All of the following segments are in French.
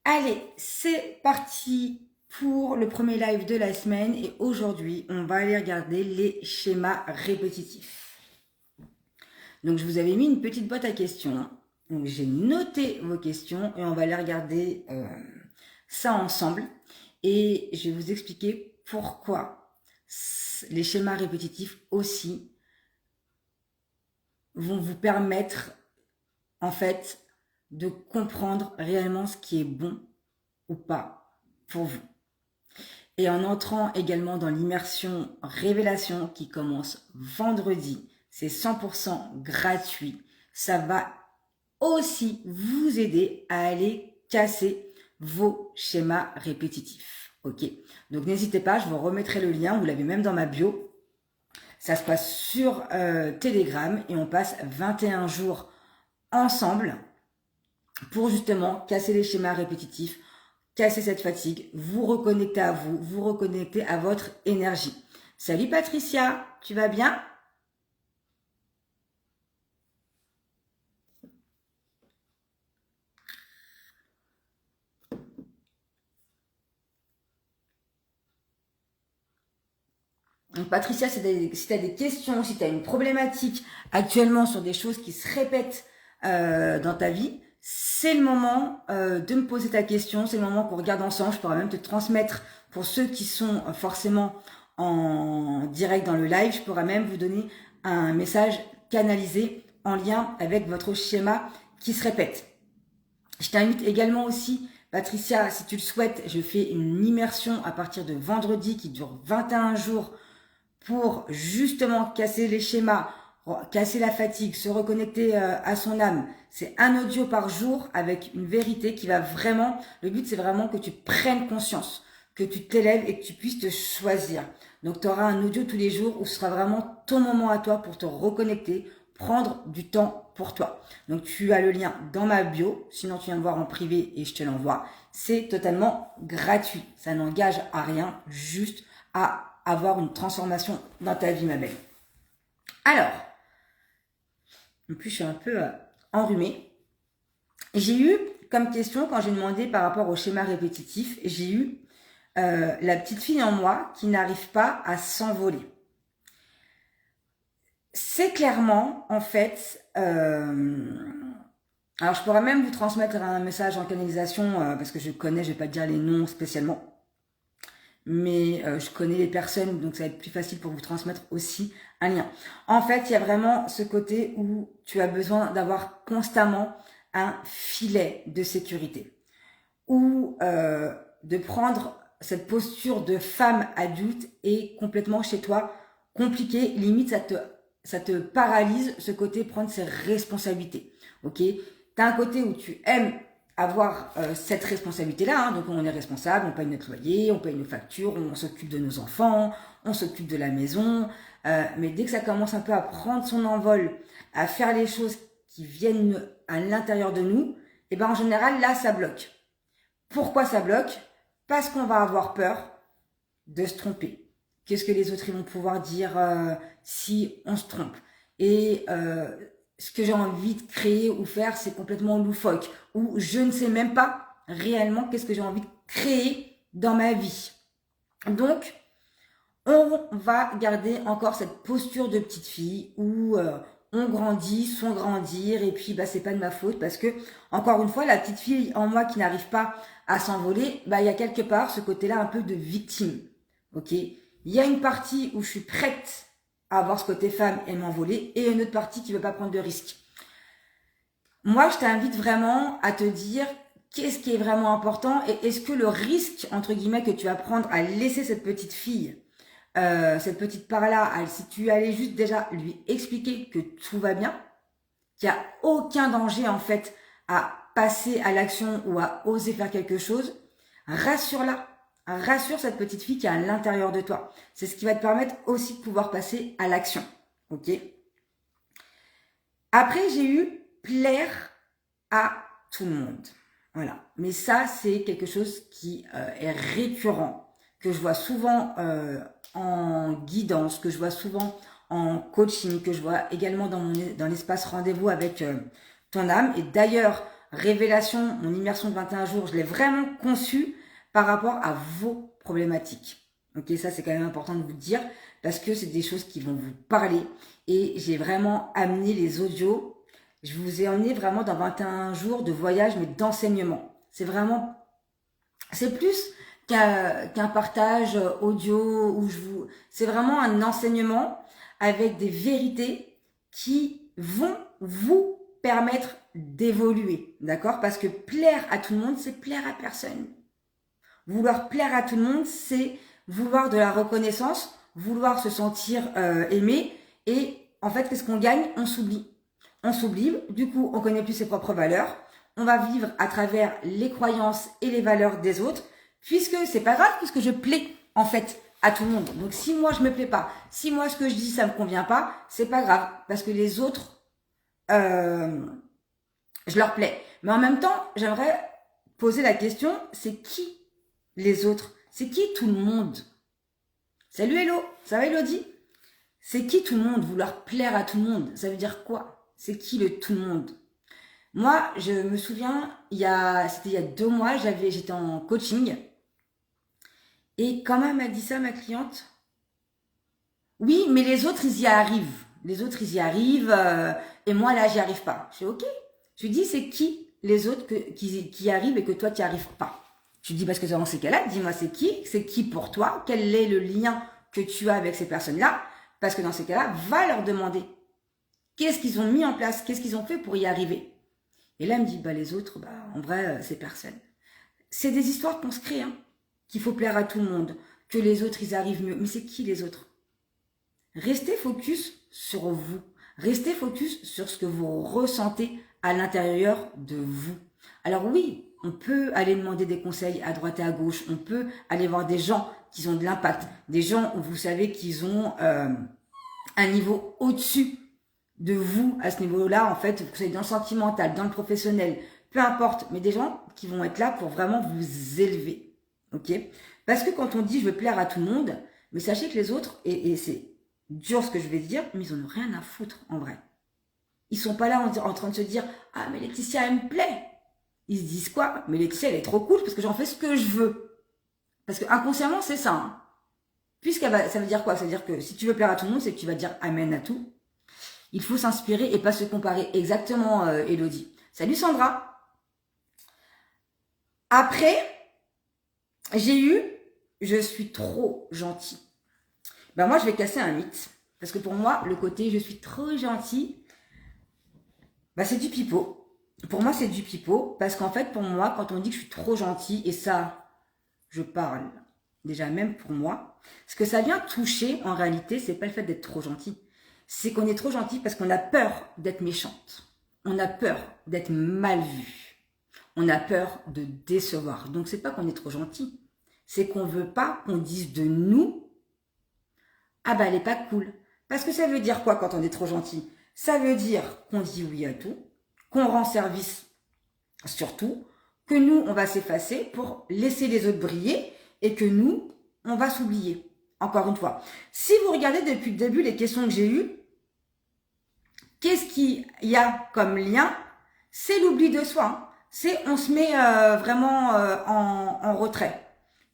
Allez, c'est parti pour le premier live de la semaine et aujourd'hui, on va aller regarder les schémas répétitifs. Donc, je vous avais mis une petite boîte à questions. Donc, j'ai noté vos questions et on va aller regarder ça ensemble. Et je vais vous expliquer pourquoi les schémas répétitifs aussi vont vous permettre, en fait, de comprendre réellement ce qui est bon ou pas pour vous. Et en entrant également dans l'immersion révélation qui commence vendredi, c'est 100% gratuit. Ça va aussi vous aider à aller casser vos schémas répétitifs. Ok, donc n'hésitez pas, je vous remettrai le lien, vous l'avez même dans ma bio. Ça se passe sur Telegram et on passe 21 jours ensemble pour justement casser les schémas répétitifs, casser cette fatigue, vous reconnecter à vous, vous reconnecter à votre énergie. Salut Patricia, tu vas bien? Donc Patricia, si tu as des questions, si tu as une problématique actuellement sur des choses qui se répètent dans ta vie, c'est le moment de me poser ta question, c'est le moment qu'on regarde ensemble, je pourrais même te transmettre pour ceux qui sont forcément en direct dans le live, je pourrais même vous donner un message canalisé en lien avec votre schéma qui se répète. Je t'invite également aussi, Patricia, si tu le souhaites, je fais une immersion à partir de vendredi qui dure 21 jours pour justement casser les schémas, casser la fatigue, se reconnecter à son âme. C'est un audio par jour avec une vérité qui va vraiment, le but c'est vraiment que tu prennes conscience, que tu t'élèves et que tu puisses te choisir. Donc tu auras un audio tous les jours où ce sera vraiment ton moment à toi pour te reconnecter, prendre du temps pour toi. Donc tu as le lien dans ma bio, sinon tu viens me voir en privé et je te l'envoie. C'est totalement gratuit, ça n'engage à rien, juste à avoir une transformation dans ta vie, ma belle. Alors, en plus je suis un peu enrhumée. J'ai eu comme question, quand j'ai demandé par rapport au schéma répétitif, j'ai eu la petite fille en moi qui n'arrive pas à s'envoler. C'est clairement, en fait, alors je pourrais même vous transmettre un message en canalisation parce que je connais, je vais pas te dire les noms spécialement, mais je connais les personnes, donc ça va être plus facile pour vous transmettre aussi un lien. En fait, il y a vraiment ce côté où tu as besoin d'avoir constamment un filet de sécurité, ou de prendre cette posture de femme adulte est complètement chez toi compliqué, limite ça te paralyse, ce côté prendre ses responsabilités. Ok, t'as un côté où tu aimes avoir cette responsabilité-là, hein, donc on est responsable, on paye notre loyer, on paye nos factures, on s'occupe de nos enfants, on s'occupe de la maison, mais dès que ça commence un peu à prendre son envol, à faire les choses qui viennent à l'intérieur de nous, et ben en général là ça bloque. Pourquoi ça bloque? Parce qu'on va avoir peur de se tromper. Qu'est-ce que les autres ils vont pouvoir dire si on se trompe? Et ce que j'ai envie de créer ou faire, c'est complètement loufoque. Ou je ne sais même pas réellement qu'est-ce que j'ai envie de créer dans ma vie. Donc, on va garder encore cette posture de petite fille où on grandit, son grandir, et puis bah c'est pas de ma faute parce que encore une fois la petite fille en moi qui n'arrive pas à s'envoler, bah il y a quelque part ce côté-là un peu de victime. Ok, il y a une partie où je suis prête à avoir ce côté femme et m'envoler, et une autre partie qui veut pas prendre de risques. Moi, je t'invite vraiment à te dire qu'est-ce qui est vraiment important et est-ce que le risque entre guillemets que tu vas prendre à laisser cette petite fille cette petite part-là, si tu allais juste déjà lui expliquer que tout va bien, qu'il n'y a aucun danger en fait à passer à l'action ou à oser faire quelque chose, rassure-la. Rassure cette petite fille qui est à l'intérieur de toi. C'est ce qui va te permettre aussi de pouvoir passer à l'action. Ok? Après, j'ai eu plaire à tout le monde. Voilà. Mais ça, c'est quelque chose qui est récurrent, que je vois souvent en guidance, que je vois souvent en coaching, que je vois également dans l'espace rendez-vous avec ton âme. Et d'ailleurs, révélation, mon immersion de 21 jours, je l'ai vraiment conçue par rapport à vos problématiques. Ok, ça c'est quand même important de vous le dire parce que c'est des choses qui vont vous parler et j'ai vraiment amené les audios. Je vous ai emmené vraiment dans 21 jours de voyage mais d'enseignement. C'est plus qu'un partage audio où c'est vraiment un enseignement avec des vérités qui vont vous permettre d'évoluer, d'accord? Parce que plaire à tout le monde, c'est plaire à personne. Vouloir plaire à tout le monde, c'est vouloir de la reconnaissance, vouloir se sentir aimé. Et en fait, qu'est-ce qu'on gagne? On s'oublie. On s'oublie, du coup, on connaît plus ses propres valeurs. On va vivre à travers les croyances et les valeurs des autres, puisque c'est pas grave, puisque je plais, en fait, à tout le monde. Donc, si moi, je me plais pas, si moi, ce que je dis, ça me convient pas, c'est pas grave, parce que les autres, je leur plais. Mais en même temps, j'aimerais poser la question, c'est qui les autres? C'est qui tout le monde? Salut Hello, ça va Elodie? C'est qui tout le monde? Vouloir plaire à tout le monde, ça veut dire quoi? C'est qui le tout le monde? Moi, je me souviens, c'était il y a 2 mois, j'étais en coaching. Et quand elle m'a dit ça, ma cliente, oui, mais les autres, ils y arrivent. Les autres, ils y arrivent, et moi, là, j'y arrive pas. Je fais, ok. Je lui dis, c'est qui les autres qui y arrivent et que toi, tu n'y arrives pas? Je lui dis, parce que dans ces cas-là, dis-moi, c'est qui pour toi? Quel est le lien que tu as avec ces personnes-là? Parce que dans ces cas-là, va leur demander. Qu'est-ce qu'ils ont mis en place? Qu'est-ce qu'ils ont fait pour y arriver? Et là, elle me dit, bah, les autres, bah, en vrai, c'est personne. C'est des histoires qu'on se crée, hein. Qu'il faut plaire à tout le monde, que les autres, ils arrivent mieux. Mais c'est qui les autres? Restez focus sur vous. Restez focus sur ce que vous ressentez à l'intérieur de vous. Alors oui, on peut aller demander des conseils à droite et à gauche. On peut aller voir des gens qui ont de l'impact. Des gens où vous savez qu'ils ont un niveau au-dessus de vous à ce niveau-là. En fait, vous soyez dans le sentimental, dans le professionnel, peu importe. Mais des gens qui vont être là pour vraiment vous élever. Ok? Parce que quand on dit je veux plaire à tout le monde, mais sachez que les autres, et c'est dur ce que je vais dire, mais ils en ont rien à foutre en vrai. Ils sont pas là en train de se dire ah mais Laetitia elle me plaît. Ils se disent quoi? Mais Laetitia elle est trop cool parce que j'en fais ce que je veux. Parce que inconsciemment c'est ça. Hein. Ça veut dire quoi? Ça veut dire que si tu veux plaire à tout le monde, c'est que tu vas dire amen à tout. Il faut s'inspirer et pas se comparer. Exactement, Elodie. Salut Sandra. Après, je suis trop gentille. Ben moi, je vais casser un mythe. Parce que pour moi, le côté je suis trop gentil, ben c'est du pipeau. Pour moi, c'est du pipeau. Parce qu'en fait, pour moi, quand on dit que je suis trop gentil, et ça, je parle déjà même pour moi, ce que ça vient toucher, en réalité, c'est pas le fait d'être trop gentil. C'est qu'on est trop gentil parce qu'on a peur d'être méchante. On a peur d'être mal vu. On a peur de décevoir. Donc, c'est pas qu'on est trop gentil. C'est qu'on veut pas qu'on dise de nous ah bah elle est pas cool. Parce que ça veut dire quoi quand on est trop gentil? Ça veut dire qu'on dit oui à tout, qu'on rend service sur tout, que nous on va s'effacer pour laisser les autres briller et que nous on va s'oublier. Encore une fois, si vous regardez depuis le début les questions que j'ai eues, qu'est-ce qu'il y a comme lien? C'est l'oubli de soi. Hein. C'est on se met vraiment en retrait.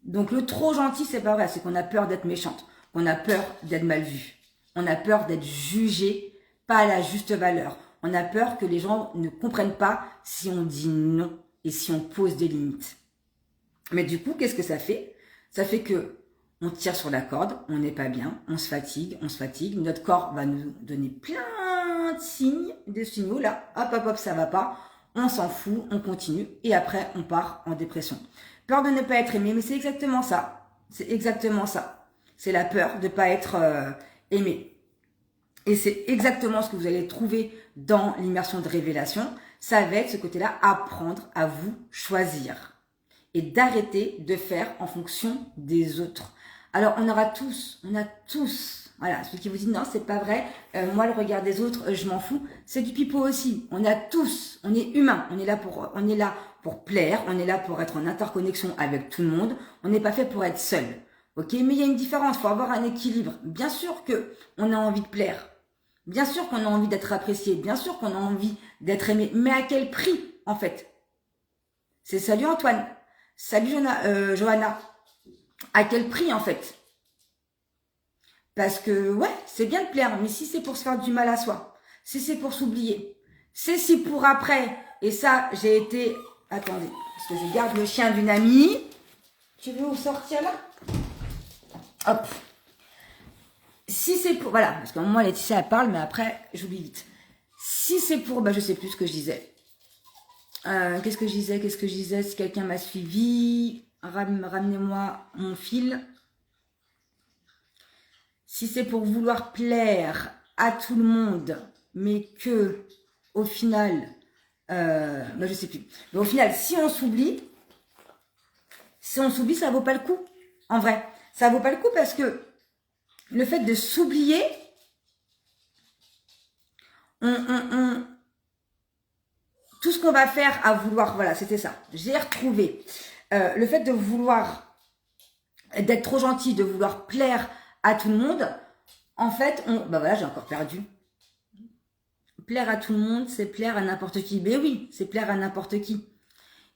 Donc le trop gentil c'est pas vrai, c'est qu'on a peur d'être méchante. On a peur d'être mal vu. On a peur d'être jugé pas à la juste valeur. On a peur que les gens ne comprennent pas si on dit non et si on pose des limites. Mais du coup, qu'est-ce que ça fait? Ça fait que on tire sur la corde, on n'est pas bien, on se fatigue. Notre corps va nous donner plein de signes, des signaux là. Hop, ça va pas. On s'en fout, on continue et après on part en dépression. Peur de ne pas être aimé, mais c'est exactement ça. C'est exactement ça. C'est la peur de ne pas être aimé. Et c'est exactement ce que vous allez trouver dans l'immersion de révélation. Ça va être ce côté-là, apprendre à vous choisir. Et d'arrêter de faire en fonction des autres. Alors, on a tous, voilà, celui qui vous dit non, c'est pas vrai, moi le regard des autres, je m'en fous, c'est du pipeau aussi. On est humain, on est là pour plaire, on est là pour être en interconnexion avec tout le monde, on n'est pas fait pour être seul. Ok, mais il y a une différence, il faut avoir un équilibre. Bien sûr que on a envie de plaire, bien sûr qu'on a envie d'être apprécié, bien sûr qu'on a envie d'être aimé, mais à quel prix? en fait. C'est salut Antoine, salut Johanna. À quel prix, en fait? Parce que, ouais, c'est bien de plaire, mais si c'est pour se faire du mal à soi, si c'est pour s'oublier, si pour après, et ça, j'ai été... Attendez, parce que je garde le chien d'une amie. Tu veux sortir là? Hop. Si c'est pour... Voilà, parce qu'à un moment, Laetitia, elle parle, mais après, j'oublie vite. Si c'est pour... Bah, je sais plus ce que je disais. Qu'est-ce que je disais? Si quelqu'un m'a suivi, ramenez-moi mon fil. Si c'est pour vouloir plaire à tout le monde, mais que, au final, je sais plus. Mais au final, si on s'oublie, ça vaut pas le coup. En vrai, ça vaut pas le coup parce que le fait de s'oublier, tout ce qu'on va faire à vouloir, voilà, c'était ça. J'ai retrouvé le fait de vouloir, d'être trop gentil, de vouloir plaire à tout le monde. En fait, bah voilà, j'ai encore perdu. Plaire à tout le monde, c'est plaire à n'importe qui. Mais oui, c'est plaire à n'importe qui.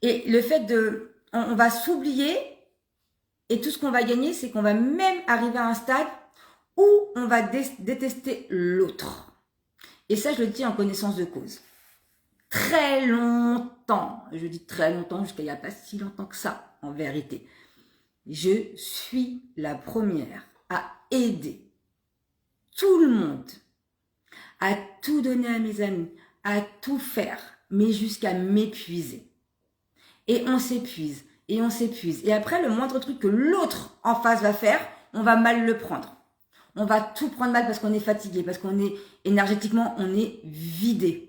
Et le fait de... On va s'oublier et tout ce qu'on va gagner, c'est qu'on va même arriver à un stade où on va détester l'autre. Et ça, je le dis en connaissance de cause. Très longtemps, je dis très longtemps, jusqu'à il n'y a pas si longtemps que ça, en vérité. Je suis la première à aider tout le monde, à tout donner à mes amis, à tout faire, mais jusqu'à m'épuiser. Et on s'épuise, et on s'épuise. Et après, le moindre truc que l'autre en face va faire, on va mal le prendre. On va tout prendre mal parce qu'on est fatigué, parce qu'on est énergétiquement, on est vidé.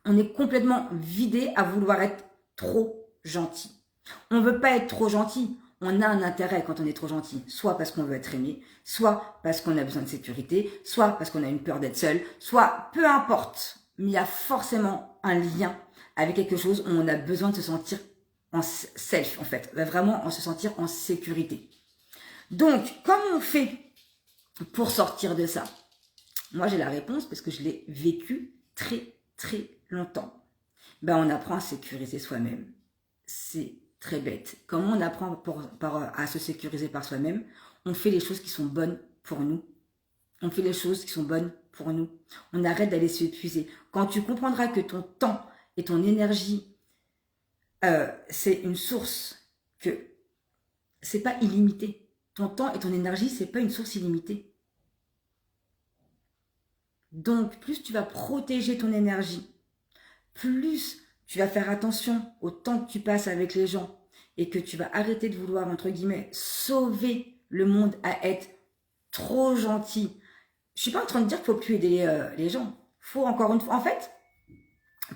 On est complètement vidé à vouloir être trop gentil. On ne veut pas être trop gentil. On a un intérêt quand on est trop gentil, soit parce qu'on veut être aimé, soit parce qu'on a besoin de sécurité, soit parce qu'on a une peur d'être seul, soit peu importe. Mais il y a forcément un lien avec quelque chose où on a besoin de se sentir en self, en fait, vraiment en se sentir en sécurité. Donc, comment on fait pour sortir de ça? Moi, j'ai la réponse parce que je l'ai vécu très, très longtemps. Ben, on apprend à sécuriser soi-même. C'est très bête. Comment on apprend à se sécuriser par soi-même? On fait les choses qui sont bonnes pour nous. On fait les choses qui sont bonnes pour nous. On arrête d'aller s'épuiser. Quand tu comprendras que ton temps et ton énergie, c'est une source que c'est pas illimité. Ton temps et ton énergie, c'est pas une source illimitée. Donc, plus tu vas protéger ton énergie, plus tu vas faire attention au temps que tu passes avec les gens et que tu vas arrêter de vouloir, entre guillemets, sauver le monde à être trop gentil. Je suis pas en train de dire qu'il faut plus aider les gens. Faut encore une fois... En fait,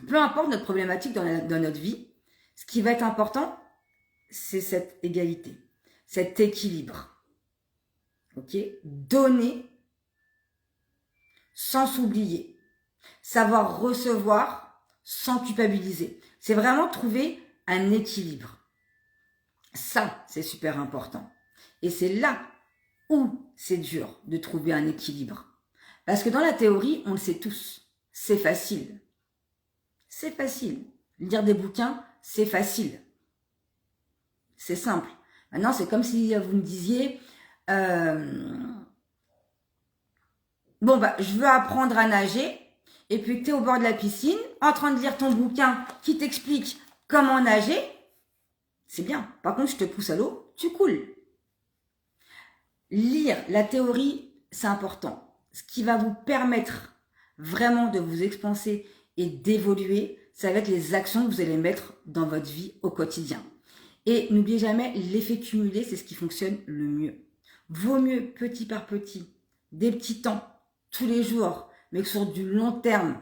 peu importe notre problématique dans notre vie, ce qui va être important, c'est cette égalité, cet équilibre. Ok? Donner sans s'oublier. Savoir recevoir sans culpabiliser. C'est vraiment trouver un équilibre. Ça, c'est super important. Et c'est là où c'est dur de trouver un équilibre. Parce que dans la théorie, on le sait tous. C'est facile. C'est facile. Lire des bouquins, c'est facile. C'est simple. Maintenant, c'est comme si vous me disiez... bon, bah, je veux apprendre à nager. Et puis que tu es au bord de la piscine, en train de lire ton bouquin qui t'explique comment nager. C'est bien. Par contre, je te pousse à l'eau, tu coules. Lire la théorie, c'est important. Ce qui va vous permettre vraiment de vous expanser et d'évoluer, ça va être les actions que vous allez mettre dans votre vie au quotidien. Et n'oubliez jamais, l'effet cumulé, c'est ce qui fonctionne le mieux. Vaut mieux petit par petit, des petits temps, tous les jours, mais que sur du long terme,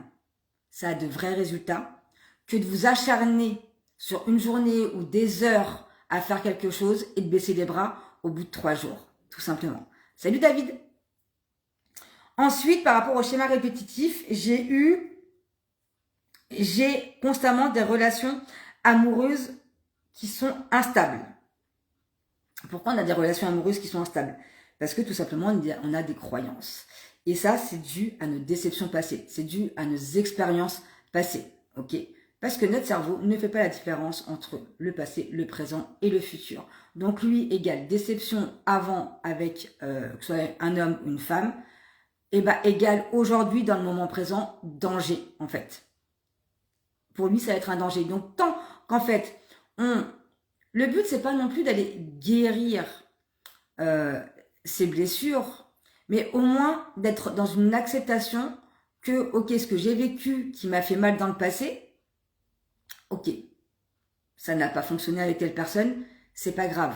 ça a de vrais résultats, que de vous acharner sur une journée ou des heures à faire quelque chose et de baisser les bras au bout de 3 jours, tout simplement. Salut David! Ensuite, par rapport au schéma répétitif, j'ai constamment des relations amoureuses qui sont instables. Pourquoi on a des relations amoureuses qui sont instables? Parce que tout simplement, on a des croyances. Et ça, c'est dû à nos déceptions passées. C'est dû à nos expériences passées. Ok? Parce que notre cerveau ne fait pas la différence entre le passé, le présent et le futur. Donc lui égale déception avant avec que ce soit un homme ou une femme, et bah égale aujourd'hui dans le moment présent danger en fait. Pour lui ça va être un danger. Donc tant qu'en fait le but c'est pas non plus d'aller guérir ses blessures, mais au moins d'être dans une acceptation que ok ce que j'ai vécu qui m'a fait mal dans le passé, ok, ça n'a pas fonctionné avec telle personne, c'est pas grave.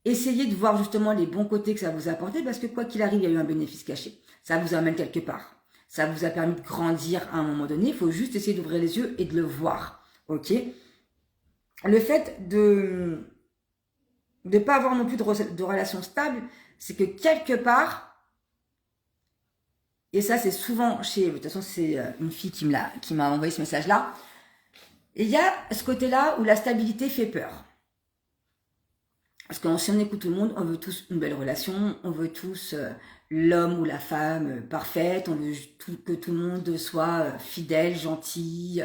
Essayez de voir justement les bons côtés que ça vous a apporté parce que quoi qu'il arrive, il y a eu un bénéfice caché. Ça vous amène quelque part. Ça vous a permis de grandir à un moment donné. Il faut juste essayer d'ouvrir les yeux et de le voir. Ok. Le fait de ne pas avoir non plus de relation stable, c'est que quelque part, et ça c'est souvent chez, de toute façon c'est une fille qui m'a envoyé ce message-là, et il y a ce côté-là où la stabilité fait peur. Parce que si on écoute tout le monde, on veut tous une belle relation, on veut tous l'homme ou la femme parfaite, on veut que tout le monde soit fidèle, gentil,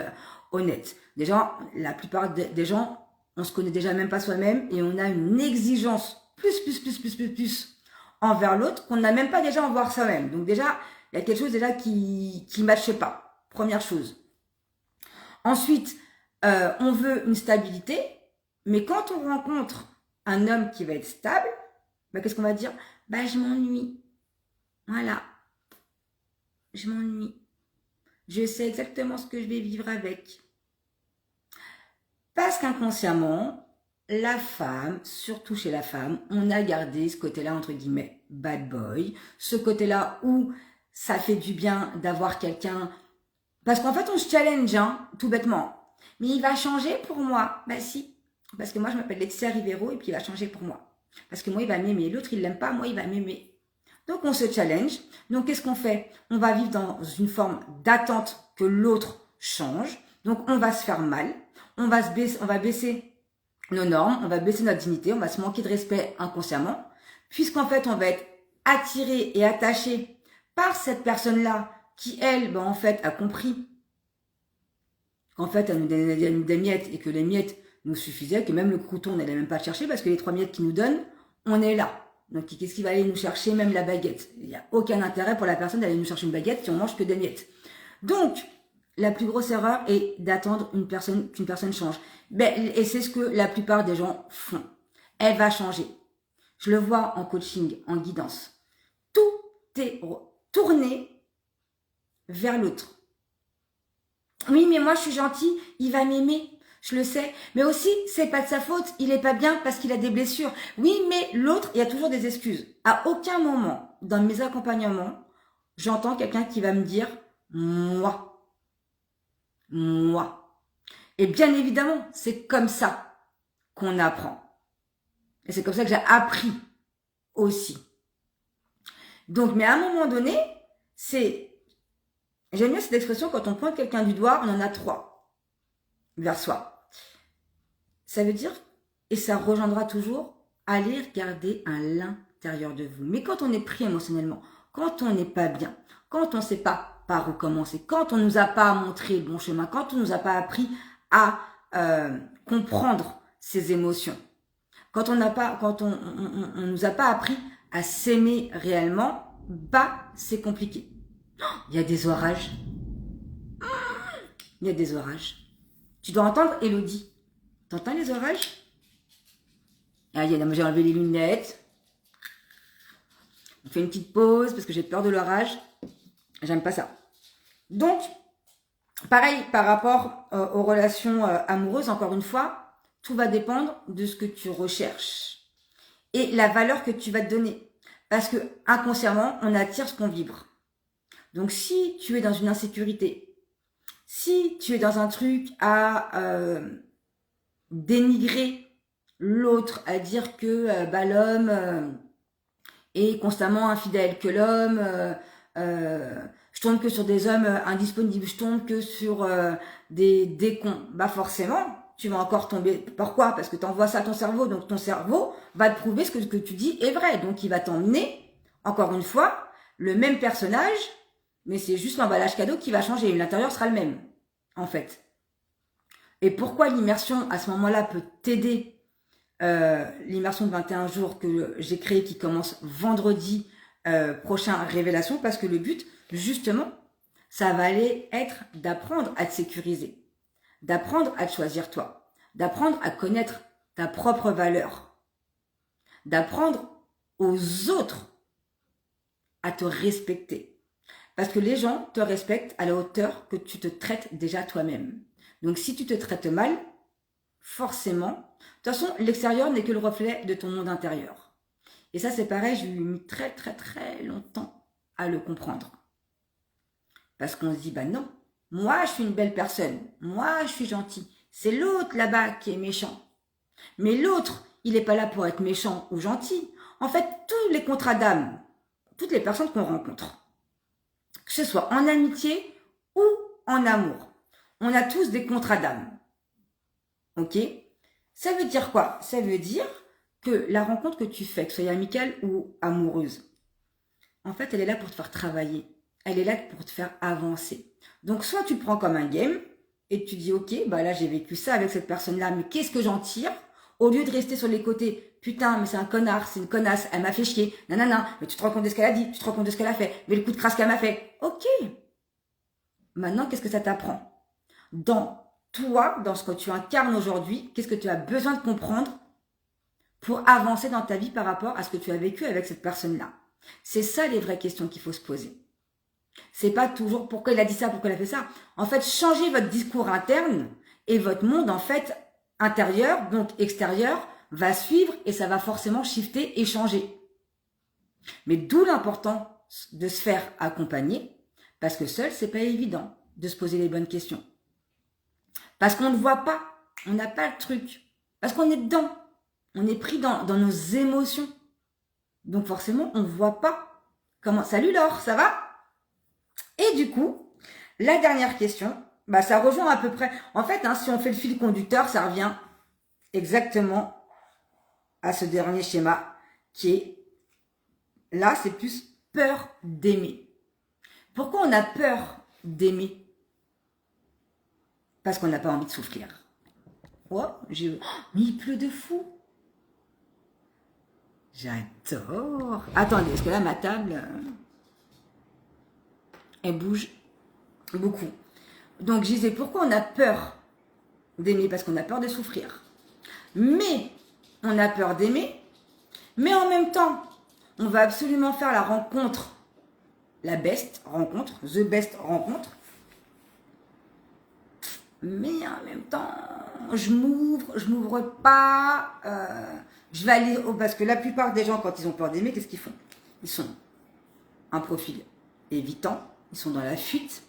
honnête. Déjà, la plupart des gens, on se connaît déjà même pas soi-même et on a une exigence plus envers l'autre qu'on n'a même pas déjà envers soi-même. Donc déjà, il y a quelque chose déjà qui ne matche pas. Première chose. Ensuite, on veut une stabilité, mais quand on rencontre un homme qui va être stable, bah, qu'est-ce qu'on va dire? Bah, je m'ennuie. Voilà. Je m'ennuie. Je sais exactement ce que je vais vivre avec. Parce qu'inconsciemment, la femme, surtout chez la femme, on a gardé ce côté-là, entre guillemets, bad boy. Ce côté-là où ça fait du bien d'avoir quelqu'un. Parce qu'en fait, on se challenge, hein, tout bêtement. Mais il va changer pour moi. Bah si. Parce que moi, je m'appelle Laetitia Rivero et puis il va changer pour moi. Parce que moi, il va m'aimer. L'autre, il l'aime pas. Moi, il va m'aimer. Donc, on se challenge. Donc, qu'est-ce qu'on fait? On va vivre dans une forme d'attente que l'autre change. Donc, on va se faire mal. On va baisser nos normes. On va baisser notre dignité. On va se manquer de respect inconsciemment. Puisqu'en fait, on va être attiré et attaché par cette personne-là qui, elle, ben, en fait, a compris qu'en fait, elle nous donnait des miettes et que les miettes nous suffisaient, que même le crouton, on n'allait même pas chercher parce que les 3 miettes qu'ils nous donnent, on est là. Donc, qu'est-ce qu'il va aller nous chercher? Même la baguette. Il n'y a aucun intérêt pour la personne d'aller nous chercher une baguette si on mange que des miettes. Donc, la plus grosse erreur est d'attendre qu'une personne change. Et c'est ce que la plupart des gens font. Elle va changer. Je le vois en coaching, en guidance. Tout est tourné vers l'autre. Oui, mais moi, je suis gentille, il va m'aimer. Je le sais. Mais aussi, c'est pas de sa faute. Il est pas bien parce qu'il a des blessures. Oui, mais l'autre, il y a toujours des excuses. À aucun moment, dans mes accompagnements, j'entends quelqu'un qui va me dire « moi ». Et bien évidemment, c'est comme ça qu'on apprend. Et c'est comme ça que j'ai appris aussi. Donc, mais à un moment donné, j'aime bien cette expression, quand on pointe quelqu'un du doigt, on en a 3 vers soi. Ça veut dire, et ça rejoindra toujours, aller regarder à l'intérieur de vous. Mais quand on est pris émotionnellement, quand on n'est pas bien, quand on ne sait pas par où commencer, quand on ne nous a pas montré le bon chemin, quand on ne nous a pas appris à comprendre ses émotions, quand on nous a pas appris à s'aimer réellement, bah c'est compliqué. Il y a des orages. Il y a des orages. Tu dois entendre Elodie. T'entends les orages? Ah, j'ai enlevé les lunettes. On fait une petite pause parce que j'ai peur de l'orage. J'aime pas ça. Donc, pareil par rapport aux relations amoureuses, encore une fois, tout va dépendre de ce que tu recherches et la valeur que tu vas te donner. Parce que inconsciemment, on attire ce qu'on vibre. Donc, si tu es dans une insécurité, si tu es dans un truc à dénigrer l'autre, à dire que l'homme est constamment infidèle, que l'homme, je tombe que sur des hommes indisponibles, je tombe que sur des cons, bah forcément, tu vas encore tomber. Pourquoi? Parce que tu envoies ça à ton cerveau, donc ton cerveau va te prouver ce que tu dis est vrai. Donc il va t'emmener, encore une fois, le même personnage, mais c'est juste l'emballage cadeau qui va changer. L'intérieur sera le même, en fait. Et pourquoi l'immersion, à ce moment-là, peut t'aider, l'immersion de 21 jours que j'ai créée, qui commence vendredi prochain, révélation, parce que le but, justement, ça va aller être d'apprendre à te sécuriser, d'apprendre à te choisir toi, d'apprendre à connaître ta propre valeur, d'apprendre aux autres à te respecter. Parce que les gens te respectent à la hauteur que tu te traites déjà toi-même. Donc si tu te traites mal, forcément, de toute façon, l'extérieur n'est que le reflet de ton monde intérieur. Et ça, c'est pareil, j'ai mis très très très longtemps à le comprendre. Parce qu'on se dit, bah non, moi je suis une belle personne, moi je suis gentil. C'est l'autre là-bas qui est méchant. Mais l'autre, il n'est pas là pour être méchant ou gentil. En fait, tous les contrats d'âme, toutes les personnes qu'on rencontre, que ce soit en amitié ou en amour, on a tous des contrats d'âme. Ok? Ça veut dire quoi? Ça veut dire que la rencontre que tu fais, que ce soit amicale ou amoureuse, en fait, elle est là pour te faire travailler. Elle est là pour te faire avancer. Donc, soit tu le prends comme un game et tu dis, ok, bah là, j'ai vécu ça avec cette personne-là, mais qu'est-ce que j'en tire? Au lieu de rester sur les côtés, putain, mais c'est un connard, c'est une connasse, elle m'a fait chier, nanana, mais tu te rends compte de ce qu'elle a dit, tu te rends compte de ce qu'elle a fait, mais le coup de crasse qu'elle m'a fait. Ok. Maintenant, qu'est-ce que ça t'apprend? Dans toi, dans ce que tu incarnes aujourd'hui, qu'est-ce que tu as besoin de comprendre pour avancer dans ta vie par rapport à ce que tu as vécu avec cette personne-là? C'est ça les vraies questions qu'il faut se poser. C'est pas toujours pourquoi il a dit ça, pourquoi il a fait ça. En fait, changez votre discours interne et votre monde, en fait, intérieur, donc extérieur, va suivre et ça va forcément shifter et changer. Mais d'où l'importance de se faire accompagner, parce que seul, c'est pas évident de se poser les bonnes questions. Parce qu'on ne voit pas, on n'a pas le truc. Parce qu'on est dedans, on est pris dans nos émotions. Donc forcément, on ne voit pas comment... Salut Laure, ça va? Et du coup, la dernière question, bah ça rejoint à peu près... En fait, si on fait le fil conducteur, ça revient exactement à ce dernier schéma qui est... Là, c'est plus peur d'aimer. Pourquoi on a peur d'aimer? Parce qu'on n'a pas envie de souffrir. Oh, mais il pleut de fou. J'adore. Attendez, parce que là, ma table, elle bouge beaucoup. Donc, je disais, pourquoi on a peur d'aimer? Parce qu'on a peur de souffrir. Mais, on a peur d'aimer. Mais en même temps, on va absolument faire la rencontre, la best rencontre, the best rencontre. Mais en même temps, je m'ouvre pas. Je vais aller parce que la plupart des gens, quand ils ont peur d'aimer, qu'est-ce qu'ils font? Ils sont un profil évitant, ils sont dans la fuite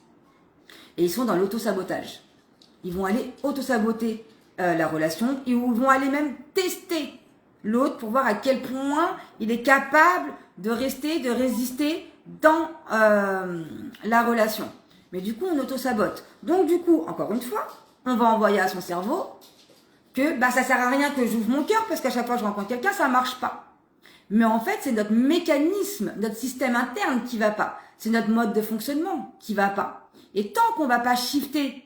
et ils sont dans l'auto-sabotage. Ils vont aller auto-saboter la relation, ils vont aller même tester l'autre pour voir à quel point il est capable de rester, de résister dans la relation. Mais du coup, on auto-sabote. Donc du coup, encore une fois, on va envoyer à son cerveau que ça sert à rien que j'ouvre mon cœur parce qu'à chaque fois que je rencontre quelqu'un, ça marche pas. Mais en fait, c'est notre mécanisme, notre système interne qui va pas. C'est notre mode de fonctionnement qui va pas. Et tant qu'on va pas shifter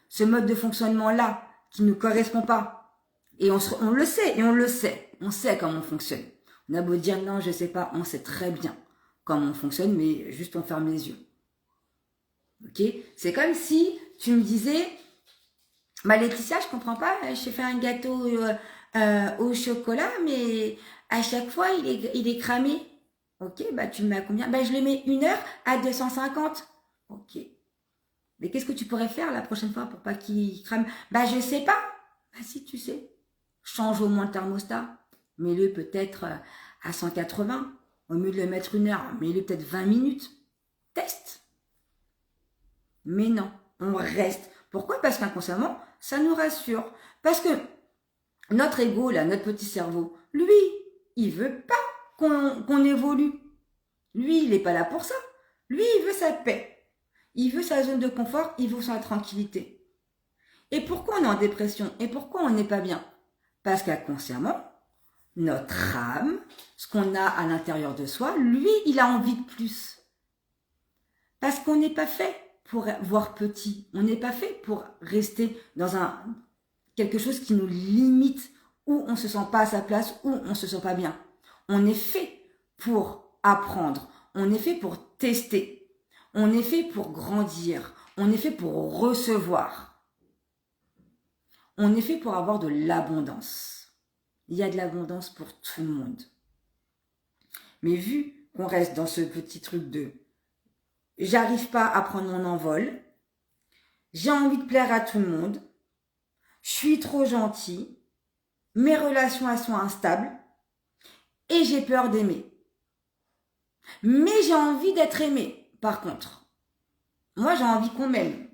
ce mode de fonctionnement-là qui nous correspond pas, et on le sait, et on le sait, on sait comment on fonctionne. On a beau dire non, je sais pas, on sait très bien comment on fonctionne, mais juste on ferme les yeux. Ok? C'est comme si tu me disais, Laetitia, je comprends pas, j'ai fait un gâteau au chocolat, mais à chaque fois, il est cramé. Ok, tu le mets à combien? Je le mets 1 heure à 250. Ok. Mais qu'est-ce que tu pourrais faire la prochaine fois pour pas qu'il crame? Je sais pas. Si tu sais. Change au moins le thermostat. Mets-le peut-être à 180. Au mieux de le mettre 1 heure, mets-le peut-être 20 minutes. Teste. Mais non, on reste. Pourquoi? Parce qu'inconsciemment, ça nous rassure. Parce que notre ego, là, notre petit cerveau, lui, il veut pas qu'on évolue. Lui, il n'est pas là pour ça. Lui, il veut sa paix. Il veut sa zone de confort, il veut sa tranquillité. Et pourquoi on est en dépression? Et pourquoi on n'est pas bien? Parce qu'inconsciemment, notre âme, ce qu'on a à l'intérieur de soi, lui, il a envie de plus. Parce qu'on n'est pas fait pour voir petit. On n'est pas fait pour rester dans quelque chose qui nous limite, où on ne se sent pas à sa place, où on ne se sent pas bien. On est fait pour apprendre. On est fait pour tester. On est fait pour grandir. On est fait pour recevoir. On est fait pour avoir de l'abondance. Il y a de l'abondance pour tout le monde. Mais vu qu'on reste dans ce petit truc de j'arrive pas à prendre mon envol, j'ai envie de plaire à tout le monde, je suis trop gentil, mes relations elles sont instables et j'ai peur d'aimer. Mais j'ai envie d'être aimée, par contre. Moi, j'ai envie qu'on m'aime.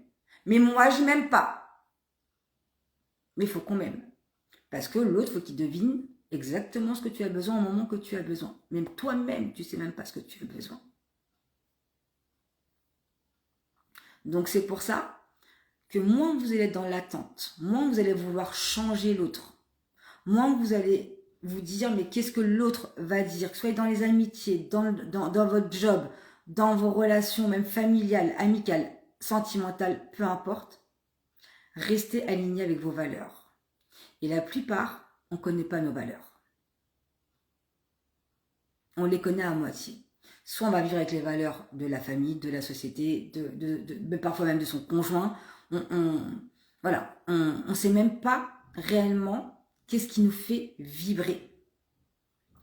Mais moi, je m'aime pas. Mais il faut qu'on m'aime. Parce que l'autre, faut qu'il devine exactement ce que tu as besoin au moment que tu as besoin. Même toi-même, tu sais même pas ce que tu as besoin. Donc, c'est pour ça que moins vous allez être dans l'attente, moins vous allez vouloir changer l'autre, moins vous allez vous dire mais qu'est-ce que l'autre va dire, que ce soit dans les amitiés, dans votre job, dans vos relations même familiales, amicales, sentimentales, peu importe, restez aligné avec vos valeurs. Et la plupart, on ne connaît pas nos valeurs. On les connaît à moitié. Soit on va vivre avec les valeurs de la famille, de la société, parfois même de son conjoint. Voilà, on sait même pas réellement qu'est-ce qui nous fait vibrer.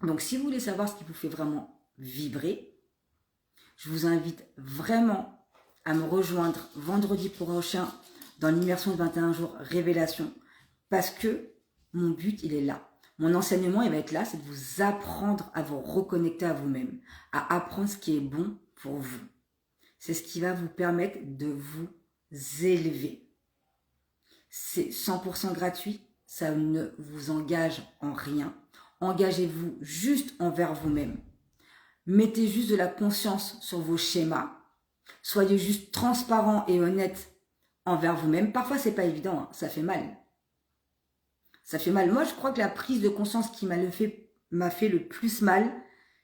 Donc, si vous voulez savoir ce qui vous fait vraiment vibrer, je vous invite vraiment à me rejoindre vendredi prochain dans l'immersion de 21 jours révélation, parce que mon but, il est là. Mon enseignement, il va être là, c'est de vous apprendre à vous reconnecter à vous-même, à apprendre ce qui est bon pour vous. C'est ce qui va vous permettre de vous élever. C'est 100% gratuit, ça ne vous engage en rien. Engagez-vous juste envers vous-même. Mettez juste de la conscience sur vos schémas. Soyez juste transparent et honnête envers vous-même. Parfois, c'est pas évident, hein, ça fait mal. Ça fait mal. Moi, je crois que la prise de conscience qui m'a fait le plus mal,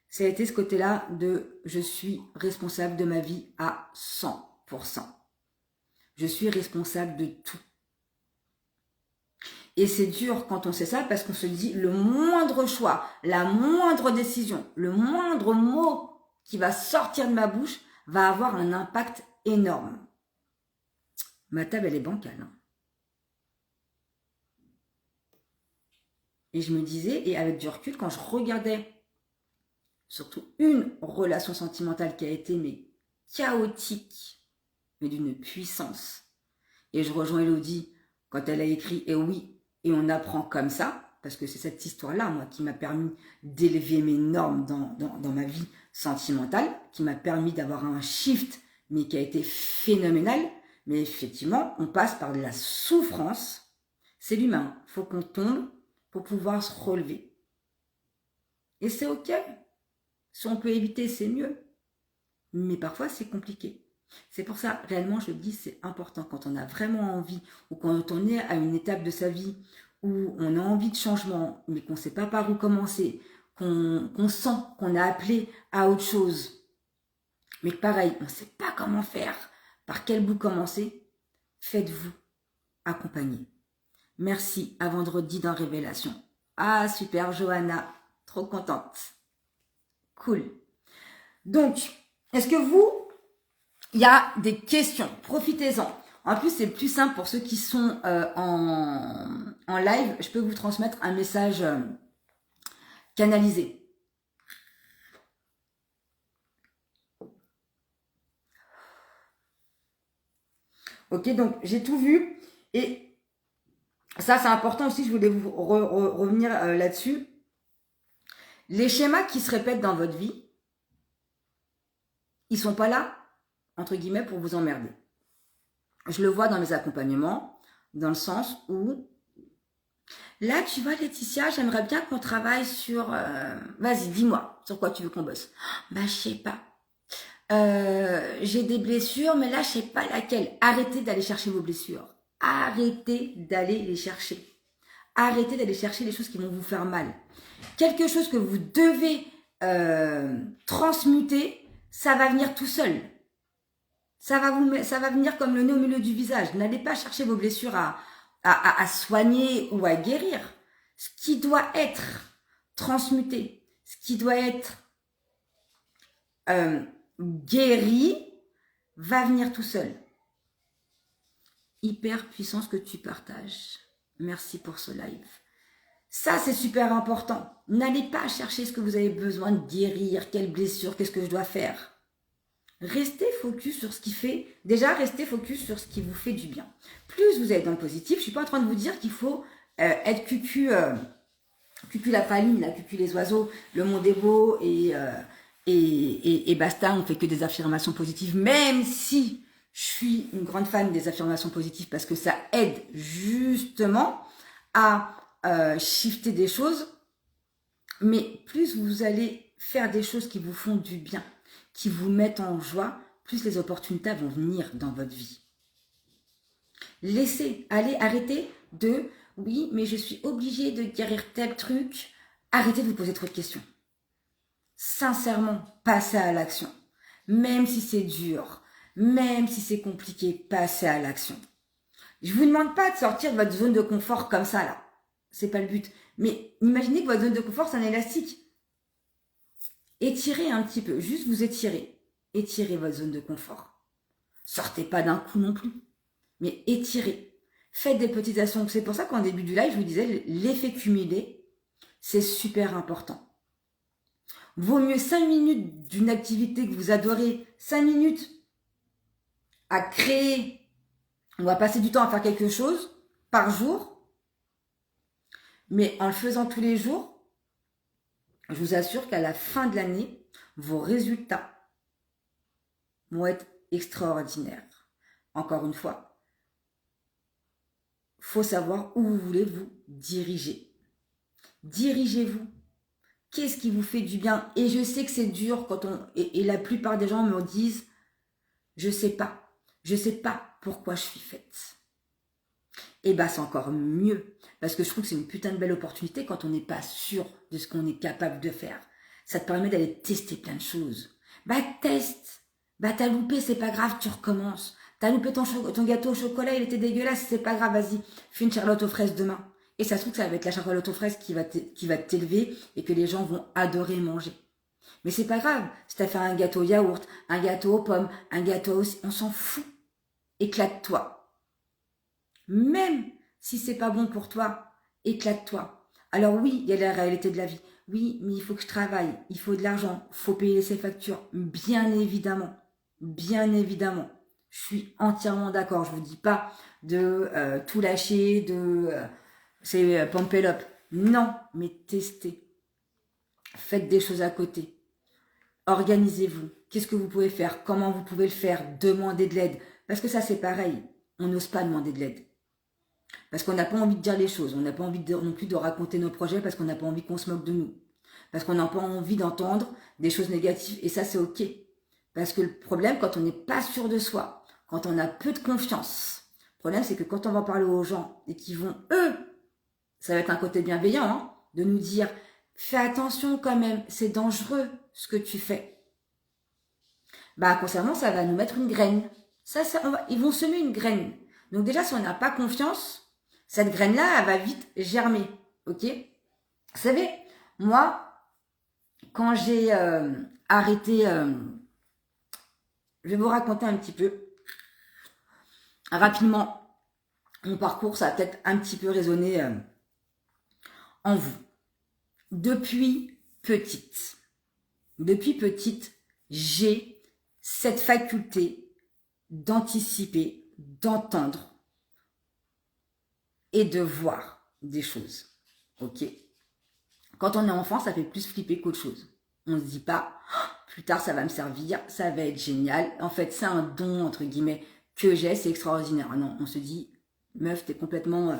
ça a été ce côté-là de je suis responsable de ma vie à 100%. Je suis responsable de tout. Et c'est dur quand on sait ça parce qu'on se dit le moindre choix, la moindre décision, le moindre mot qui va sortir de ma bouche va avoir un impact énorme. Ma table, elle est bancale. Hein. Et je me disais, et avec du recul, quand je regardais surtout une relation sentimentale qui a été mais chaotique, mais d'une puissance, et je rejoins Elodie quand elle a écrit « Et oui, et on apprend comme ça », parce que c'est cette histoire-là, moi, qui m'a permis d'élever mes normes dans ma vie sentimentale, qui m'a permis d'avoir un shift, mais qui a été phénoménal. Mais effectivement, on passe par de la souffrance. C'est l'humain. Il faut qu'on tombe pour pouvoir se relever. Et c'est ok. Si on peut éviter, c'est mieux. Mais parfois, c'est compliqué. C'est pour ça, réellement, je le dis, c'est important quand on a vraiment envie ou quand on est à une étape de sa vie où on a envie de changement, mais qu'on ne sait pas par où commencer, qu'on sent qu'on a appelé à autre chose. Mais pareil, on ne sait pas comment faire, par quel bout commencer. Faites-vous accompagner. Merci, à vendredi dans Révélation. Ah, super, Johanna, trop contente. Cool. Donc, est-ce que il y a des questions? Profitez-en. En plus, c'est plus simple pour ceux qui sont en live. Je peux vous transmettre un message canalisé. Ok, donc j'ai tout vu. Et ça, c'est important aussi, je voulais vous revenir là-dessus. Les schémas qui se répètent dans votre vie, ils sont pas là, entre guillemets, pour vous emmerder. Je le vois dans mes accompagnements, dans le sens où, là, tu vois, Laetitia, j'aimerais bien qu'on travaille sur... vas-y, dis-moi, sur quoi tu veux qu'on bosse? Bah, je sais pas. J'ai des blessures, mais là, je sais pas laquelle. Arrêtez d'aller chercher vos blessures. Arrêtez d'aller les chercher. Arrêtez d'aller chercher les choses qui vont vous faire mal. Quelque chose que vous devez transmuter, ça va venir tout seul. Ça va venir comme le nez au milieu du visage. N'allez pas chercher vos blessures à soigner ou à guérir. Ce qui doit être transmuté, ce qui doit être guéri, va venir tout seul. Hyper puissance que tu partages. Merci pour ce live. Ça, c'est super important. N'allez pas chercher ce que vous avez besoin de guérir, quelle blessure, qu'est-ce que je dois faire. Restez focus sur ce qui fait... Déjà, restez focus sur ce qui vous fait du bien. Plus vous êtes dans le positif, je ne suis pas en train de vous dire qu'il faut être cucu la praline, la cucu les oiseaux, le monde est beau et basta, on fait que des affirmations positives, même si je suis une grande fan des affirmations positives parce que ça aide justement à shifter des choses. Mais plus vous allez faire des choses qui vous font du bien, qui vous mettent en joie, plus les opportunités vont venir dans votre vie. Arrêtez de « oui, mais je suis obligée de guérir tel truc ». Arrêtez de vous poser trop de questions. Sincèrement, passez à l'action. Même si c'est dur, même si c'est compliqué, passez à l'action. Je vous demande pas de sortir de votre zone de confort comme ça, là. C'est pas le but. Mais imaginez que votre zone de confort, c'est un élastique. Étirez un petit peu, juste vous étirez. Étirez votre zone de confort. Sortez pas d'un coup non plus, mais étirez. Faites des petites actions. C'est pour ça qu'en début du live, je vous disais, l'effet cumulé, c'est super important. Vaut mieux 5 minutes d'une activité que vous adorez, 5 minutes à créer ou à passer du temps à faire quelque chose par jour, mais en le faisant tous les jours, je vous assure qu'à la fin de l'année, vos résultats vont être extraordinaires. Encore une fois, il faut savoir où vous voulez vous diriger. Dirigez-vous. Qu'est-ce qui vous fait du bien? Et je sais que c'est dur quand et la plupart des gens me disent « je sais pas pourquoi je suis faite ». Et bah c'est encore mieux, parce que je trouve que c'est une putain de belle opportunité quand on n'est pas sûr de ce qu'on est capable de faire. Ça te permet d'aller tester plein de choses. Bah teste, bah t'as loupé, c'est pas grave, tu recommences. T'as loupé ton gâteau au chocolat, il était dégueulasse, c'est pas grave, vas-y, fais une charlotte aux fraises demain. Et ça se trouve que ça va être la charlotte aux fraises qui va t'élever et que les gens vont adorer manger. Mais c'est pas grave, si t'as fait un gâteau au yaourt, un gâteau aux pommes, un gâteau aussi, on s'en fout. Éclate-toi. Même si c'est pas bon pour toi, éclate-toi. Alors oui, il y a la réalité de la vie. Oui, mais il faut que je travaille, il faut de l'argent, il faut payer ses factures. Bien évidemment, bien évidemment. Je suis entièrement d'accord. Je vous dis pas de tout lâcher, c'est pump it up. Non, mais testez. Faites des choses à côté. Organisez-vous. Qu'est-ce que vous pouvez faire? Comment vous pouvez le faire? Demandez de l'aide. Parce que ça, c'est pareil. On n'ose pas demander de l'aide. Parce qu'on n'a pas envie de dire les choses. On n'a pas envie non plus de raconter nos projets parce qu'on n'a pas envie qu'on se moque de nous. Parce qu'on n'a pas envie d'entendre des choses négatives. Et ça, c'est OK. Parce que le problème, quand on n'est pas sûr de soi, quand on a peu de confiance, le problème, c'est que quand on va parler aux gens et qu'ils vont, eux, ça va être un côté bienveillant, hein, de nous dire « Fais attention quand même, c'est dangereux ce que tu fais. » Bah, concernant, ça va nous mettre une graine. Ils vont semer une graine. Donc déjà, si on n'a pas confiance, cette graine-là, elle va vite germer. Ok? Vous savez, moi, quand j'ai arrêté... je vais vous raconter un petit peu, rapidement, mon parcours, ça va peut-être un petit peu résonner en vous. Depuis petite, j'ai cette faculté d'anticiper, d'entendre et de voir des choses. Ok? Quand on est enfant, ça fait plus flipper qu'autre chose. On ne se dit pas, oh, plus tard ça va me servir, ça va être génial. En fait, c'est un don, entre guillemets, que j'ai, c'est extraordinaire. Non, on se dit, meuf, t'es complètement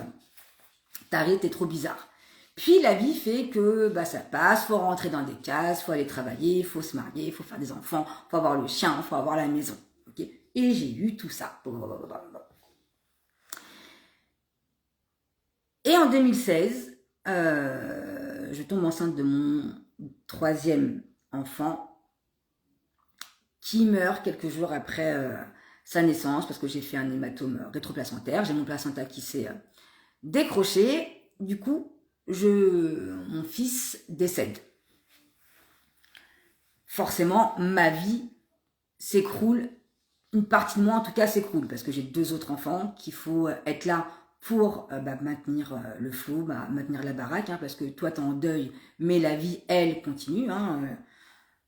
tarée, t'es trop bizarre. Puis la vie fait que bah, ça passe, faut rentrer dans des cases, faut aller travailler, faut se marier, faut faire des enfants, faut avoir le chien, faut avoir la maison. Okay? Et j'ai eu tout ça. Et en 2016, je tombe enceinte de mon 3e enfant qui meurt quelques jours après sa naissance parce que j'ai fait un hématome rétroplacentaire. J'ai mon placenta qui s'est décroché. Du coup, mon fils décède. Forcément, ma vie s'écroule. Une partie de moi, en tout cas, s'écroule parce que j'ai 2 autres enfants qu'il faut être là pour maintenir le flot, maintenir la baraque, parce que toi, t'es en deuil, mais la vie, elle, continue.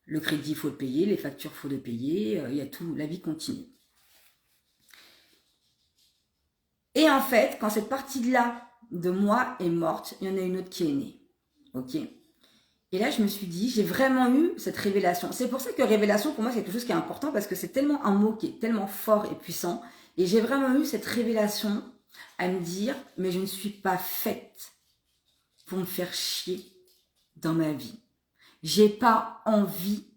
Le crédit, il faut le payer, les factures, il faut les payer, il y a tout, la vie continue. Et en fait, quand cette partie-là de moi est morte, il y en a une autre qui est née. Ok. Et là, je me suis dit, j'ai vraiment eu cette révélation. C'est pour ça que révélation, pour moi, c'est quelque chose qui est important parce que c'est tellement un mot qui est tellement fort et puissant. Et j'ai vraiment eu cette révélation à me dire, mais je ne suis pas faite pour me faire chier dans ma vie. J'ai pas envie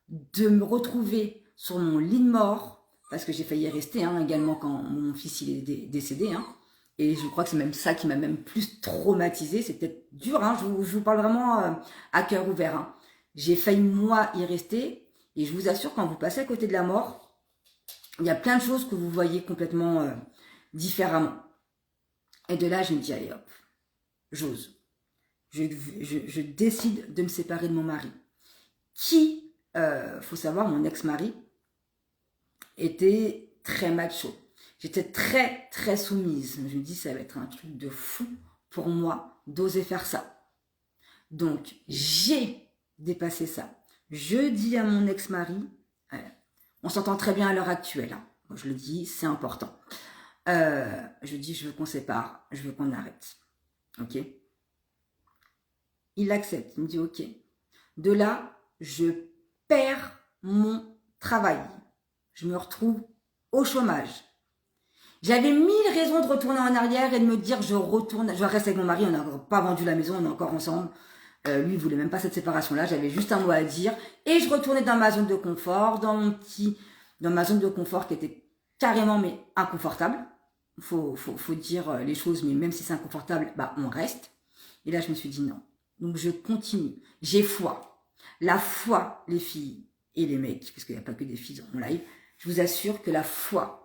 de me retrouver sur mon lit de mort, parce que j'ai failli y rester également quand mon fils il est décédé. Et je crois que c'est même ça qui m'a même plus traumatisée. C'est peut-être dur, je vous parle vraiment à cœur ouvert. J'ai failli, moi, y rester. Et je vous assure, quand vous passez à côté de la mort, il y a plein de choses que vous voyez complètement différemment. Et de là, je me dis, allez hop, j'ose. Je décide de me séparer de mon mari. Qui, faut savoir, mon ex-mari était très macho. J'étais très, très soumise. Je me dis, ça va être un truc de fou pour moi d'oser faire ça. Donc, j'ai dépassé ça. Je dis à mon ex-mari, on s'entend très bien à l'heure actuelle. Moi, je le dis, c'est important. Je dis, je veux qu'on sépare, je veux qu'on arrête. Ok? Il accepte, il me dit, ok. De là, je perds mon travail. Je me retrouve au chômage. J'avais 1000 raisons de retourner en arrière et de me dire je reste avec mon mari, on n'a pas vendu la maison, on est encore ensemble. Lui, il voulait même pas cette séparation-là, j'avais juste un mot à dire. Et je retournais dans ma zone de confort, dans ma zone de confort qui était carrément mais inconfortable. Faut dire les choses, mais même si c'est inconfortable, on reste. Et là, je me suis dit non. Donc je continue. J'ai foi. La foi, les filles et les mecs, parce qu'il n'y a pas que des filles dans mon live, je vous assure que la foi,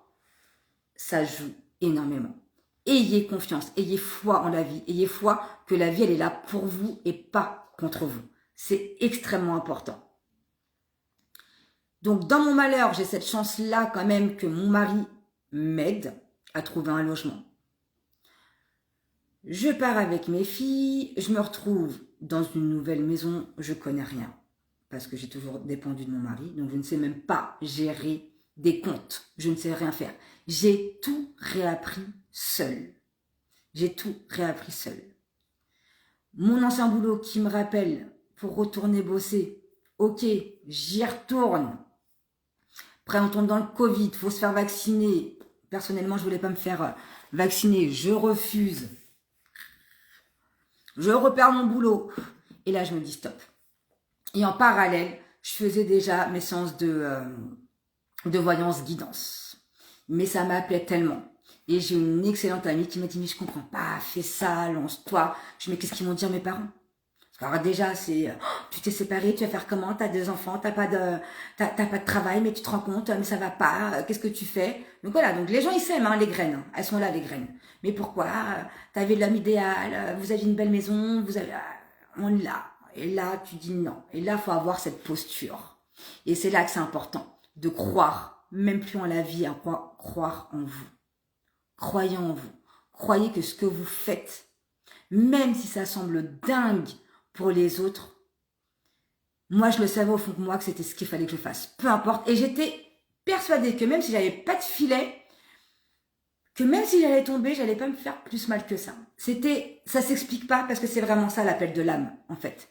ça joue énormément. Ayez confiance, ayez foi en la vie, ayez foi que la vie, elle est là pour vous et pas contre vous. C'est extrêmement important. Donc, dans mon malheur, j'ai cette chance-là quand même que mon mari m'aide à trouver un logement. Je pars avec mes filles, je me retrouve dans une nouvelle maison, je connais rien parce que j'ai toujours dépendu de mon mari, donc je ne sais même pas gérer des comptes, je ne sais rien faire. J'ai tout réappris seul. J'ai tout réappris seul. Mon ancien boulot qui me rappelle pour retourner bosser, ok, j'y retourne. Après, on tombe dans le Covid, il faut se faire vacciner. Personnellement, je voulais pas me faire vacciner, je refuse. Je repère mon boulot. Et là, je me dis stop. Et en parallèle, je faisais déjà mes séances de voyance guidance. Mais ça m'appelait tellement. Et j'ai une excellente amie qui m'a dit, mais je comprends pas, fais ça, lance-toi. Je dis, mais qu'est-ce qu'ils vont dire mes parents? Alors déjà, c'est, tu t'es séparé, tu vas faire comment? T'as 2 enfants, t'as pas de travail, mais tu te rends compte, mais ça va pas, qu'est-ce que tu fais? Donc voilà, donc les gens, ils s'aiment, les graines, elles sont là, les graines. Mais pourquoi? T'avais l'homme idéal, vous avez une belle maison, on est là. Et là, tu dis non. Et là, faut avoir cette posture. Et c'est là que c'est important de croire, même plus en la vie, à croire en vous. Croyez en vous. Croyez que ce que vous faites, même si ça semble dingue pour les autres, moi, je le savais au fond de moi que c'était ce qu'il fallait que je fasse. Peu importe. Et j'étais persuadée que même si j'avais pas de filet, que même si j'allais tomber, j'allais pas me faire plus mal que ça. Ça s'explique pas parce que c'est vraiment ça l'appel de l'âme, en fait.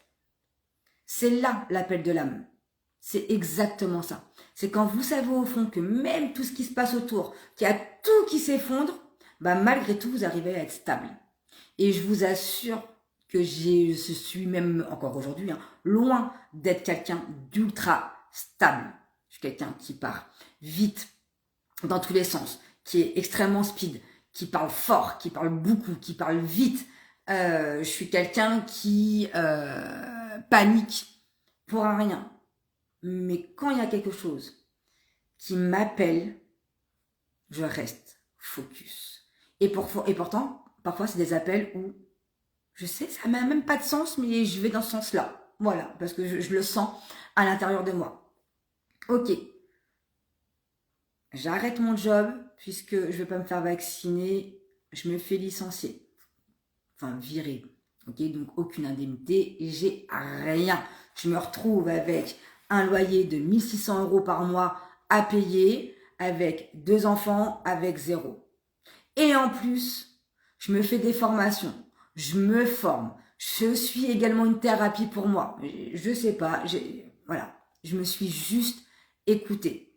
C'est là l'appel de l'âme. C'est exactement ça. C'est quand vous savez au fond que même tout ce qui se passe autour, qu'il y a tout qui s'effondre, malgré tout, vous arrivez à être stable. Et je vous assure que je suis même encore aujourd'hui loin d'être quelqu'un d'ultra stable. Je suis quelqu'un qui part vite dans tous les sens, qui est extrêmement speed, qui parle fort, qui parle beaucoup, qui parle vite. Je suis quelqu'un qui panique pour rien. Mais quand il y a quelque chose qui m'appelle, je reste focus. Et pourtant, parfois, c'est des appels où je sais, ça n'a même pas de sens, mais je vais dans ce sens-là. Voilà, parce que je le sens à l'intérieur de moi. Ok, j'arrête mon job puisque je ne vais pas me faire vacciner, je me fais licencier. Enfin, virer. Ok, donc aucune indemnité, j'ai rien. Je me retrouve avec un loyer de 1600 € par mois à payer, avec 2 enfants, avec 0. Et en plus, je me fais des formations, je me forme, je suis également une thérapie pour moi. Je sais pas, voilà, je me suis juste écoutée.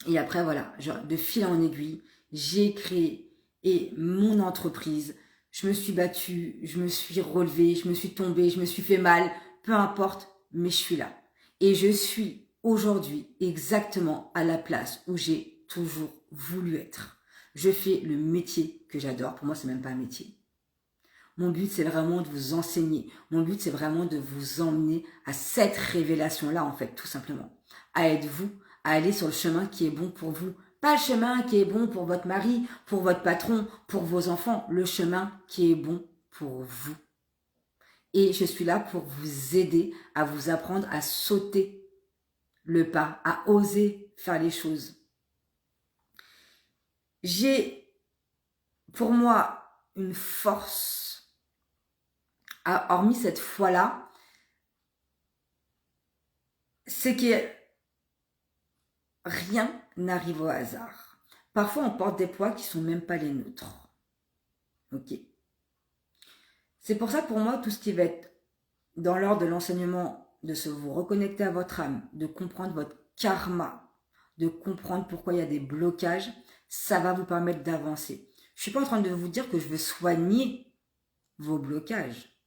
Et après, voilà, de fil en aiguille, j'ai créé mon entreprise. Je me suis battue, je me suis relevée, je me suis tombée, je me suis fait mal, peu importe, mais je suis là. Et je suis aujourd'hui exactement à la place où j'ai toujours voulu être. Je fais le métier que j'adore. Pour moi, c'est même pas un métier. Mon but, c'est vraiment de vous enseigner. Mon but, c'est vraiment de vous emmener à cette révélation-là, en fait, tout simplement. À être vous, à aller sur le chemin qui est bon pour vous. Pas le chemin qui est bon pour votre mari, pour votre patron, pour vos enfants. Le chemin qui est bon pour vous. Et je suis là pour vous aider à vous apprendre à sauter le pas, à oser faire les choses. J'ai, pour moi, une force, hormis cette foi-là, c'est que rien n'arrive au hasard. Parfois, on porte des poids qui sont même pas les nôtres. Ok. C'est pour ça, pour moi, tout ce qui va être dans l'ordre de l'enseignement, de se vous reconnecter à votre âme, de comprendre votre karma, de comprendre pourquoi il y a des blocages, ça va vous permettre d'avancer. Je suis pas en train de vous dire que je veux soigner vos blocages.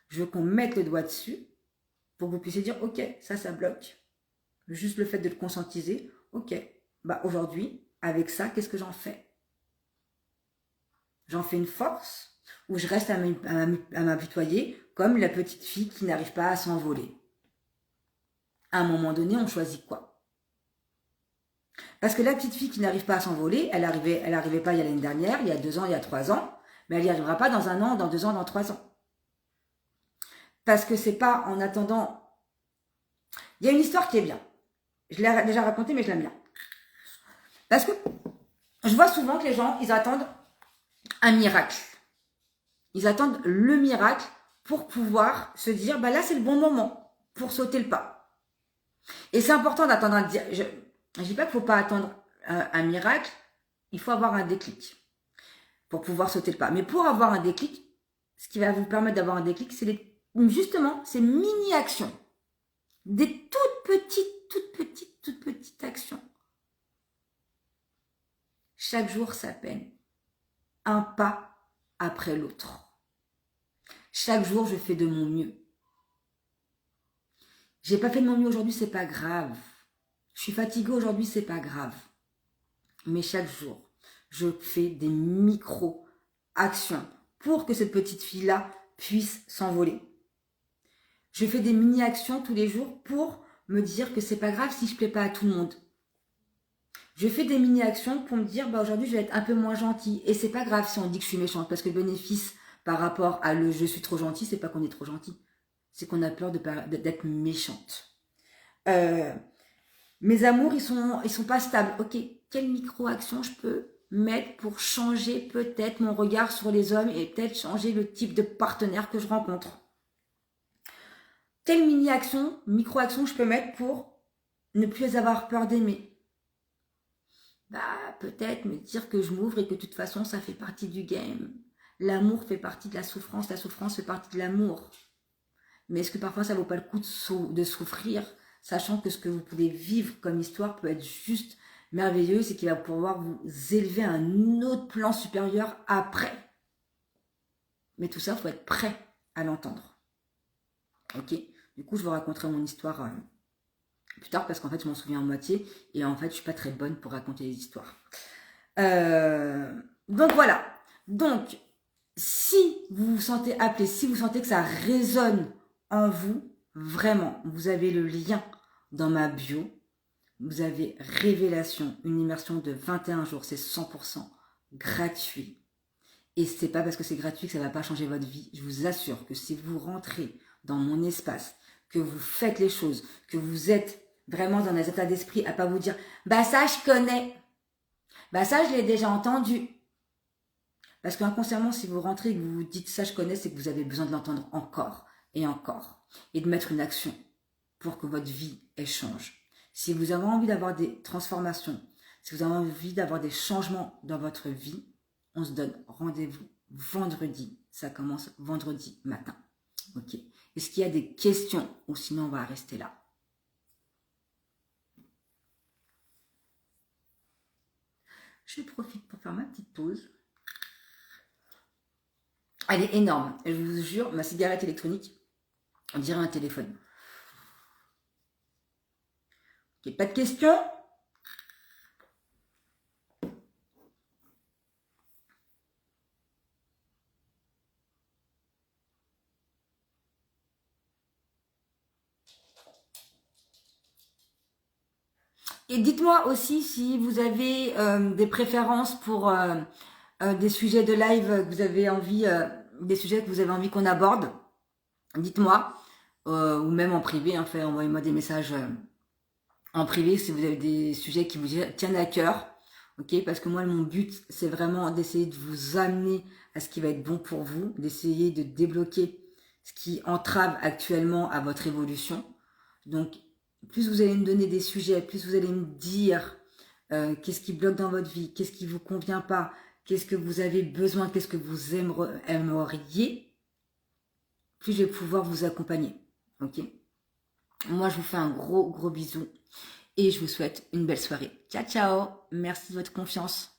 Je veux qu'on mette le doigt dessus pour que vous puissiez dire, ok, ça bloque. Juste le fait de le conscientiser, ok, bah aujourd'hui, avec ça, qu'est-ce que j'en fais? J'en fais une force ou je reste à m'apitoyer comme la petite fille qui n'arrive pas à s'envoler. À un moment donné, on choisit quoi? Parce que la petite fille qui n'arrive pas à s'envoler, elle arrivait pas il y a l'année dernière, il y a 2 ans, il y a 3 ans, mais elle n'y arrivera pas dans 1 an, dans 2 ans, dans 3 ans. Parce que c'est pas en attendant. Il y a une histoire qui est bien. Je l'ai déjà racontée, mais je l'aime bien. Parce que je vois souvent que les gens, ils attendent un miracle. Ils attendent le miracle pour pouvoir se dire, bah là, c'est le bon moment pour sauter le pas. Et c'est important d'attendre un... Je ne dis pas qu'il ne faut pas attendre un miracle, il faut avoir un déclic pour pouvoir sauter le pas. Mais pour avoir un déclic, ce qui va vous permettre d'avoir un déclic, c'est justement ces mini-actions. Des toutes petites actions. Chaque jour, ça peine. Un pas après l'autre. Chaque jour, je fais de mon mieux. J'ai pas fait de mon mieux aujourd'hui, c'est pas grave. Je suis fatiguée aujourd'hui, c'est pas grave. Mais chaque jour, je fais des micro-actions pour que cette petite fille-là puisse s'envoler. Je fais des mini-actions tous les jours pour me dire que c'est pas grave si je plais pas à tout le monde. Je fais des mini-actions pour me dire, bah aujourd'hui, je vais être un peu moins gentille. Et c'est pas grave si on dit que je suis méchante, parce que le bénéfice par rapport à le je suis trop gentille, c'est pas qu'on est trop gentil. C'est qu'on a peur d'être méchante. Mes amours, ils sont pas stables. Ok, quelle micro-action je peux mettre pour changer peut-être mon regard sur les hommes et peut-être changer le type de partenaire que je rencontre? Quelle mini-action, micro-action je peux mettre pour ne plus avoir peur d'aimer? Bah, peut-être me dire que je m'ouvre et que de toute façon, ça fait partie du game. L'amour fait partie de la souffrance fait partie de l'amour. Mais est-ce que parfois ça vaut pas le coup de souffrir, sachant que ce que vous pouvez vivre comme histoire peut être juste merveilleux, c'est qu'il va pouvoir vous élever à un autre plan supérieur après. Mais tout ça, il faut être prêt à l'entendre. Ok? Du coup, je vous raconterai mon histoire plus tard parce qu'en fait, je m'en souviens en moitié et en fait, je suis pas très bonne pour raconter les histoires. Donc voilà. Donc, si vous vous sentez appelé, si vous sentez que ça résonne en vous, vraiment, vous avez le lien dans ma bio Vous avez Révélation, une immersion de 21 jours, c'est 100% gratuit. Et c'est pas parce que c'est gratuit que ça va pas changer votre vie. Je vous assure que si vous rentrez dans mon espace, que vous faites les choses, que vous êtes vraiment dans un état d'esprit à pas vous dire « bah ça je connais », « bah ça je l'ai déjà entendu ». Parce qu'inconsciemment, si vous rentrez et que vous vous dites « ça je connais », c'est que vous avez besoin de l'entendre encore et encore. Et de mettre une action pour que votre vie, elle change. Si vous avez envie d'avoir des transformations, si vous avez envie d'avoir des changements dans votre vie, on se donne rendez-vous vendredi. Ça commence vendredi matin. Ok. Est-ce qu'il y a des questions ou sinon on va rester là? Je profite pour faire ma petite pause. Elle est énorme. Je vous jure, ma cigarette électronique, on dirait un téléphone. Ok, pas de questions? Et dites-moi aussi si vous avez des préférences pour des sujets de live que vous avez envie, des sujets que vous avez envie qu'on aborde. Dites-moi, ou même en privé, hein, envoyez-moi des messages en privé si vous avez des sujets qui vous tiennent à cœur. Ok, parce que moi mon but c'est vraiment d'essayer de vous amener à ce qui va être bon pour vous, d'essayer de débloquer ce qui entrave actuellement à votre évolution. Donc plus vous allez me donner des sujets, plus vous allez me dire qu'est-ce qui bloque dans votre vie, qu'est-ce qui vous convient pas, qu'est-ce que vous avez besoin, qu'est-ce que vous aimeriez, plus je vais pouvoir vous accompagner. Ok? Moi, je vous fais un gros bisou et je vous souhaite une belle soirée. Ciao, ciao! Merci de votre confiance.